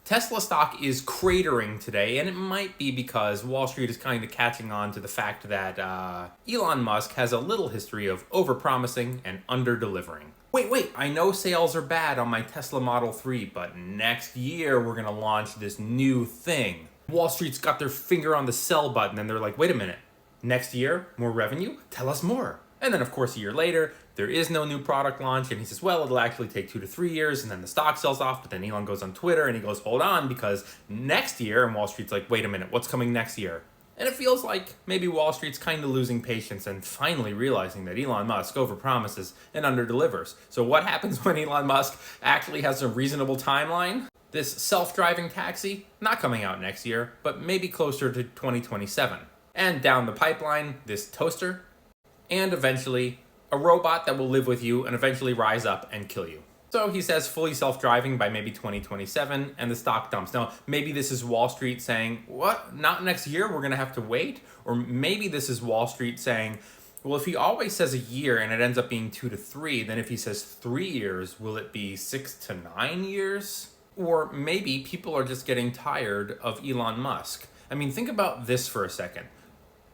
Tesla stock is cratering today, and it might be because Wall Street is kind of catching on to the fact that Elon Musk has a little history of overpromising and under-delivering. Wait, I know sales are bad on my Tesla Model 3, but next year we're gonna launch this new thing. Wall Street's got their finger on the sell button and they're like, wait a minute, next year, more revenue? Tell us more. And then of course a year later, there is no new product launch and he says, well, it'll actually take 2 to 3 years, and then the stock sells off, but then Elon goes on Twitter and he goes, hold on, because next year, and Wall Street's like, wait a minute, what's coming next year? And it feels like maybe Wall Street's kind of losing patience and finally realizing that Elon Musk overpromises and underdelivers. So what happens when Elon Musk actually has a reasonable timeline? This self-driving taxi, not coming out next year, but maybe closer to 2027. And down the pipeline, this toaster, and eventually a robot that will live with you and eventually rise up and kill you. So he says fully self-driving by maybe 2027, and the stock dumps. Now, maybe this is Wall Street saying, what, not next year, we're gonna have to wait? Or maybe this is Wall Street saying, well, if he always says a year and it ends up being 2 to 3, then if he says 3 years, will it be 6 to 9 years? Or maybe people are just getting tired of Elon Musk. I mean, think about this for a second.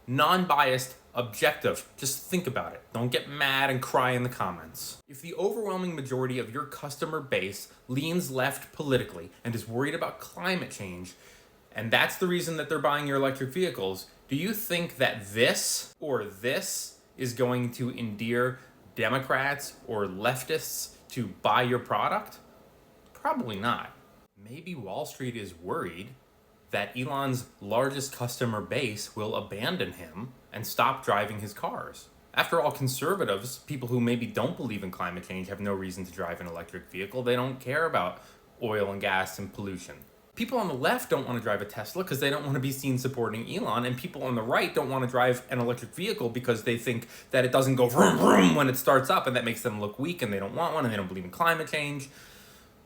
Non-biased, objective. Just think about it. Don't get mad and cry in the comments. If the overwhelming majority of your customer base leans left politically and is worried about climate change, and that's the reason that they're buying your electric vehicles, do you think that this or this is going to endear Democrats or leftists to buy your product? Probably not. Maybe Wall Street is worried that Elon's largest customer base will abandon him and stop driving his cars. After all, conservatives, people who maybe don't believe in climate change, have no reason to drive an electric vehicle. They don't care about oil and gas and pollution. People on the left don't want to drive a Tesla because they don't want to be seen supporting Elon, and people on the right don't want to drive an electric vehicle because they think that it doesn't go vroom vroom when it starts up, and that makes them look weak, and they don't want one, and they don't believe in climate change.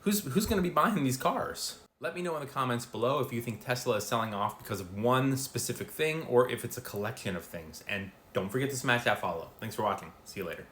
Who's going to be buying these cars? Let me know in the comments below if you think Tesla is selling off because of one specific thing or if it's a collection of things. And don't forget to smash that follow. Thanks for watching. See you later.